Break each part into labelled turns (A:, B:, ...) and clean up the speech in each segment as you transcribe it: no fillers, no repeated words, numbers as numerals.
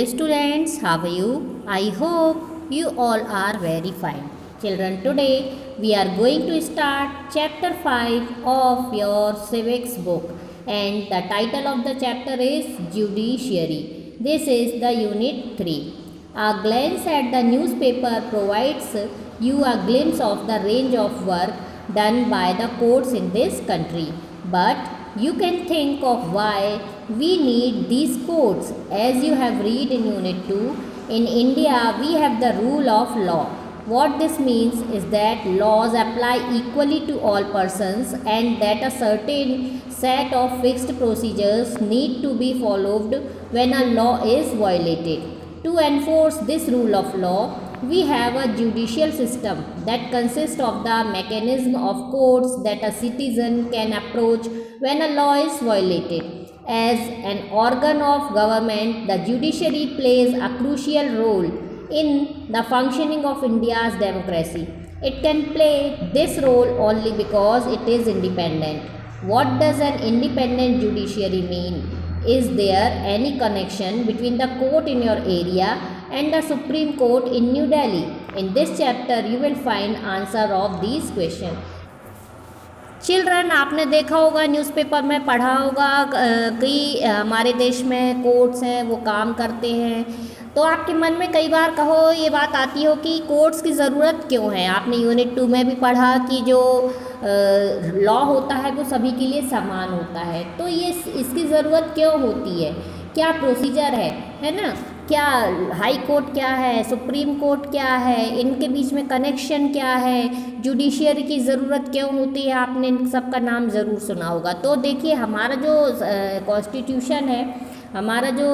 A: students, how are you? I hope you all are very fine. Children, today we are going to start chapter 5 of your civics book, and the title of the chapter is Judiciary. This is the unit 3. A glance at the newspaper provides you a glimpse of the range of work done by the courts in this country. But you can think of why we need these courts. As you have read in Unit 2, in India we have the rule of law. What this means is that laws apply equally to all persons and that a certain set of fixed procedures need to be followed when a law is violated. To enforce this rule of law, we have a judicial system that consists of the mechanism of courts that a citizen can approach when a law is violated. As an organ of government, the judiciary plays a crucial role in the functioning of India's democracy. It can play this role only because it is independent. What does an independent judiciary mean? Is there any connection between the court in your area and the Supreme Court in New Delhi? In this chapter, you will find answer of these questions. Children, आपने देखा होगा, newspaper में पढ़ा होगा कि हमारे देश में कोर्ट्स हैं, वो काम करते हैं। तो आपके मन में कई बार कहो ये बात आती हो कि कोर्ट्स की ज़रूरत क्यों है। आपने यूनिट 2 में भी पढ़ा कि जो लॉ होता है वो सभी के लिए समान होता है। तो ये इसकी ज़रूरत क्यों होती है, क्या प्रोसीजर है ना, क्या हाई कोर्ट क्या है, सुप्रीम कोर्ट क्या है, इनके बीच में कनेक्शन क्या है, जुडिशियरी की ज़रूरत क्यों होती है, आपने इन सब का नाम ज़रूर सुना होगा। तो देखिए, हमारा जो कॉन्स्टिट्यूशन है, हमारा जो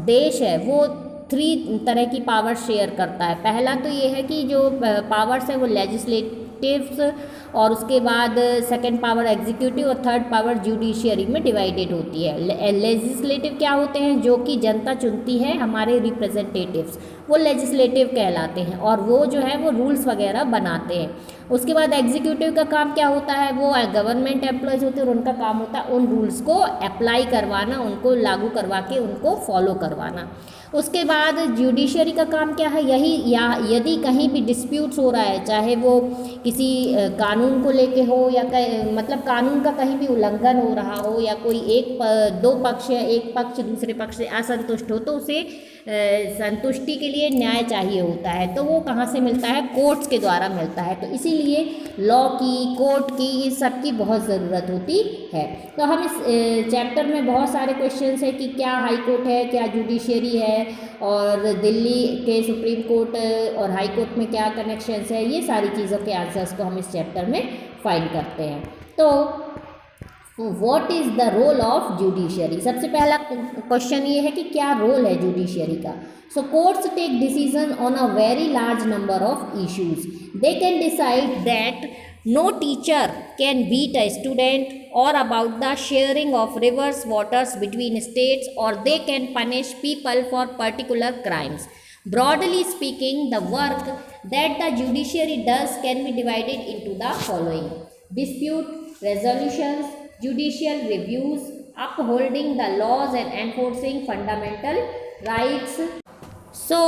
A: देश है, वो 3 तरह की पावर शेयर करता है। पहला तो ये है कि जो पावर्स है वो लेजिस्लेटिव्स, और उसके बाद सेकंड पावर एग्जीक्यूटिव और थर्ड पावर जुडिशियरी में डिवाइडेड होती है। लेजिस्लेटिव क्या होते हैं, जो कि जनता चुनती है, हमारे रिप्रेजेंटेटिव्स, वो लेजिस्लेटिव कहलाते हैं और वो जो है वो रूल्स वगैरह बनाते हैं। उसके बाद एग्जीक्यूटिव का काम क्या होता है, वो गवर्नमेंट एम्प्लॉयज़ होते हैं और उनका काम होता है उन रूल्स को अप्लाई करवाना, उनको लागू करवा के उनको फॉलो करवाना। उसके बाद जुडिशरी का काम क्या है, यदि कहीं भी डिस्प्यूट्स हो रहा है, चाहे वो किसी कानून को लेके हो या मतलब कानून का कहीं भी उल्लंघन हो रहा हो, या कोई दो पक्ष या एक पक्ष दूसरे पक्ष से असंतुष्ट हो, तो उसे संतुष्टि के लिए न्याय चाहिए होता है। तो वो कहाँ से मिलता है, कोर्ट्स के द्वारा मिलता है। तो इसीलिए लॉ की, कोर्ट की, इस सब की बहुत ज़रूरत होती है। तो हम इस चैप्टर में बहुत सारे क्वेश्चंस हैं कि क्या हाई कोर्ट है, क्या जुडिशरी है, और दिल्ली के सुप्रीम कोर्ट और हाई कोर्ट में क्या कनेक्शंस है, ये सारी चीज़ों के आंसर्स को हम इस चैप्टर में फाइंड करते हैं। तो what is the role of judiciary, सबसे पहला क्वेश्चन ये है कि क्या रोल है जुडिशरी का। So courts take decision on a very large number of issues. They can decide that no teacher can beat a student, or about the sharing of rivers waters between states, or they can punish people for particular crimes. Broadly speaking, the work that the judiciary does can be divided into the following: dispute resolutions, judicial reviews, upholding the laws and enforcing fundamental rights. So,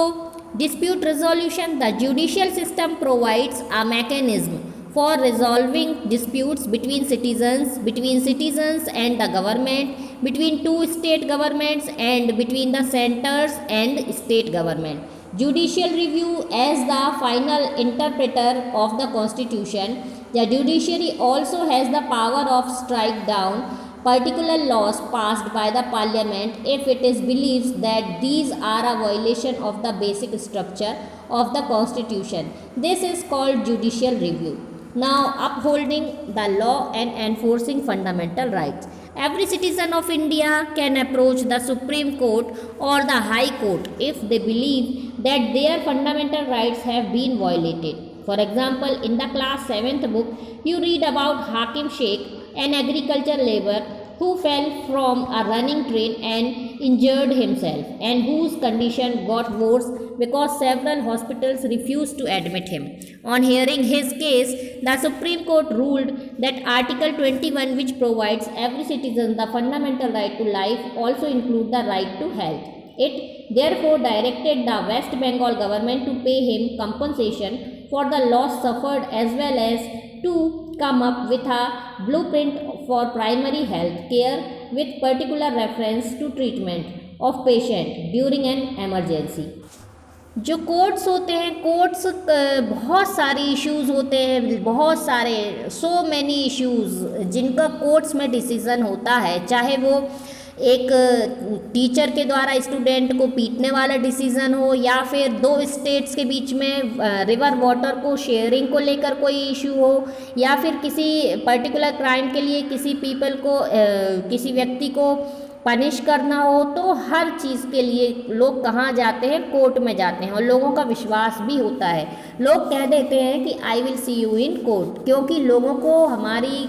A: dispute resolution, the judicial system provides a mechanism for resolving disputes between citizens and the government, between two state governments, and between the centers and state government. Judicial review, as the final interpreter of the constitution, the judiciary also has the power of strike down particular laws passed by the parliament if it is believed that these are a violation of the basic structure of the constitution. This is called judicial review. Now, upholding the law and enforcing fundamental rights. Every citizen of India can approach the Supreme Court or the High Court if they believe that their fundamental rights have been violated. For example, in the class 7th book, you read about Hakim Sheikh, an agriculture laborer who fell from a running train and injured himself, and whose condition got worse because several hospitals refused to admit him. On hearing his case, the Supreme Court ruled that Article 21, which provides every citizen the fundamental right to life, also includes the right to health. It therefore directed the West Bengal government to pay him compensation for the loss suffered as well as to come up with a blueprint for primary health care with particular reference to treatment of patient during an emergency. जो courts होते हैं, courts बहुत सारे issues होते हैं, बहुत सारे so many issues जिनका कोर्ट्स में डिसीज़न होता है, चाहे वो एक टीचर के द्वारा स्टूडेंट को पीटने वाला डिसीज़न हो, या फिर दो स्टेट्स के बीच में रिवर वाटर को शेयरिंग को लेकर कोई इशू हो, या फिर किसी पर्टिकुलर क्राइम के लिए किसी पीपल को किसी व्यक्ति को पनिश करना हो, तो हर चीज़ के लिए लोग कहाँ जाते हैं, कोर्ट में जाते हैं। और लोगों का विश्वास भी होता है, लोग कह देते हैं कि I will see you in court, क्योंकि लोगों को हमारी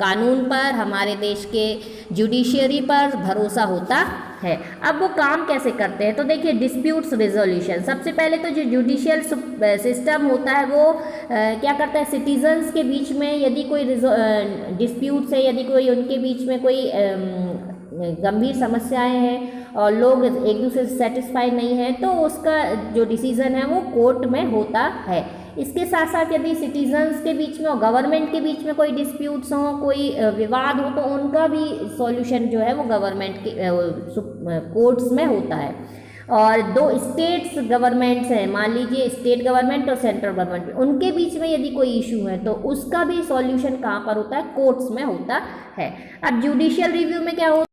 A: कानून पर, हमारे देश के जुडिशरी पर भरोसा होता है। अब वो काम कैसे करते हैं, तो देखिए डिस्प्यूट्स रिजोल्यूशन। सबसे पहले तो जो जुडिशियल सिस्टम होता है वो क्या करता है, सिटीजन्स के बीच में यदि कोई डिस्प्यूट्स है, यदि कोई उनके बीच में कोई गंभीर समस्याएं हैं और लोग एक दूसरे से सेटिस्फाई नहीं है, तो उसका जो डिसीज़न है वो कोर्ट में होता है। इसके साथ साथ यदि सिटीजन्स के बीच में और गवर्नमेंट के बीच में कोई डिस्प्यूट्स हों, कोई विवाद हो, तो उनका भी सॉल्यूशन जो है वो गवर्नमेंट के कोर्ट्स में होता है। और दो स्टेट्स गवर्नमेंट्स हैं, मान लीजिए स्टेट गवर्नमेंट और सेंट्रल गवर्नमेंट, उनके बीच में यदि कोई इशू है तो उसका भी सॉल्यूशन कहाँ पर होता है, कोर्ट्स में होता है। अब जुडिशियल रिव्यू में क्या होता है,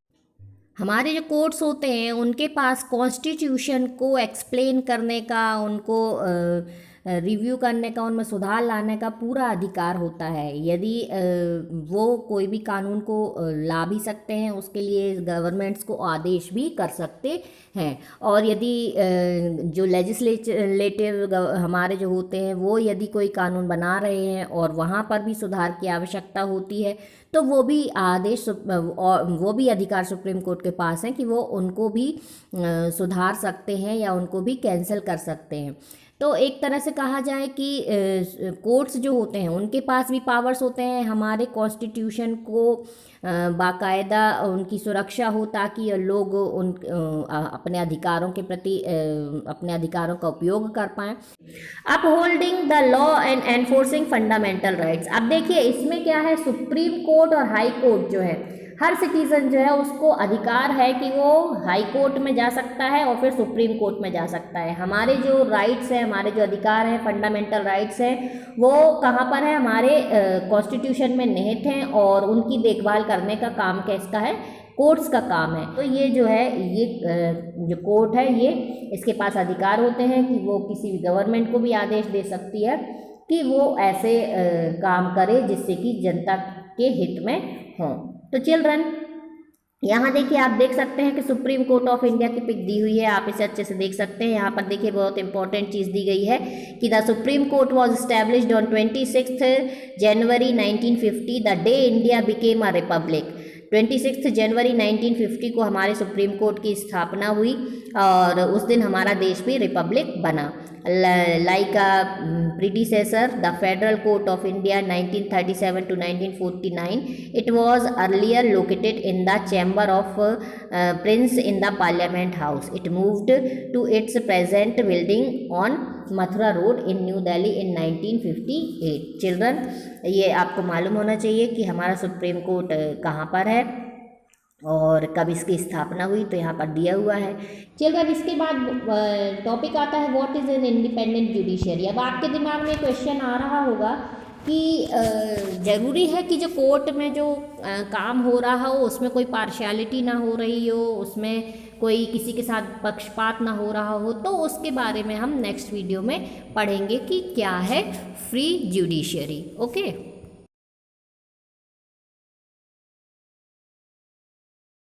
A: हमारे जो कोर्ट्स होते हैं उनके पास कॉन्स्टिट्यूशन को एक्सप्लेन करने का, उनको रिव्यू करने का, उनमें सुधार लाने का पूरा अधिकार होता है। यदि वो कोई भी कानून को ला भी सकते हैं, उसके लिए गवर्नमेंट्स को आदेश भी कर सकते हैं। और यदि जो लेजिस्लेटिव हमारे जो होते हैं वो यदि कोई कानून बना रहे हैं और वहाँ पर भी सुधार की आवश्यकता होती है, तो वो भी आदेश वो भी अधिकार सुप्रीम कोर्ट के पास हैं कि वो उनको भी सुधार सकते हैं या उनको भी कैंसिल कर सकते हैं। तो एक तरह से कहा जाए कि कोर्ट्स जो होते हैं उनके पास भी पावर्स होते हैं हमारे कॉन्स्टिट्यूशन को बाकायदा उनकी सुरक्षा हो, ताकि लोग उन अपने अधिकारों के प्रति अपने अधिकारों का उपयोग कर पाएँ। Upholding the law and enforcing fundamental rights. अब देखिए इसमें क्या है, सुप्रीम कोर्ट और हाई कोर्ट जो है, हर सिटीज़न जो है उसको अधिकार है कि वो हाई कोर्ट में जा सकता है और फिर सुप्रीम कोर्ट में जा सकता है। हमारे जो राइट्स हैं, हमारे जो अधिकार हैं, फंडामेंटल राइट्स हैं, वो कहाँ पर है, हमारे कॉन्स्टिट्यूशन में निहित हैं, और उनकी देखभाल करने का काम किसका है, कोर्ट्स का काम है। तो ये जो है, ये जो कोर्ट है, ये इसके पास अधिकार होते हैं कि वो किसी भी गवर्नमेंट को भी आदेश दे सकती है कि वो ऐसे काम करे जिससे कि जनता के हित में हों। तो चिल्ड्रन यहाँ देखिए, आप देख सकते हैं कि सुप्रीम कोर्ट ऑफ इंडिया की पिक दी हुई है, आप इसे अच्छे से देख सकते हैं। यहाँ पर देखिए बहुत इंपॉर्टेंट चीज़ दी गई है कि the supreme court was established on 26 January 1950, the day India became a republic. 26 जनवरी 1950 को हमारे सुप्रीम कोर्ट की स्थापना हुई और उस दिन हमारा देश भी रिपब्लिक बना। Like a predecessor, the Federal Court of India 1937 to 1949, it was earlier located in the Chamber of Prince in the Parliament House. It moved to its present building on Mathura Road in New Delhi in 1958. Children, ये आपको मालूम होना चाहिए कि हमारा supreme court कहाँ पर है और कब इसकी स्थापना हुई, तो यहाँ पर दिया हुआ है। चिल्ड्रन, इसके बाद टॉपिक आता है what is an independent judiciary. अब आपके दिमाग में क्वेश्चन आ रहा होगा कि ज़रूरी है कि जो कोर्ट में जो काम हो रहा हो उसमें कोई पार्शियलिटी ना हो रही हो, उसमें कोई किसी के साथ पक्षपात ना हो रहा हो। तो उसके बारे में हम नेक्स्ट वीडियो में पढ़ेंगे कि क्या है फ्री जुडिशरी। ओके।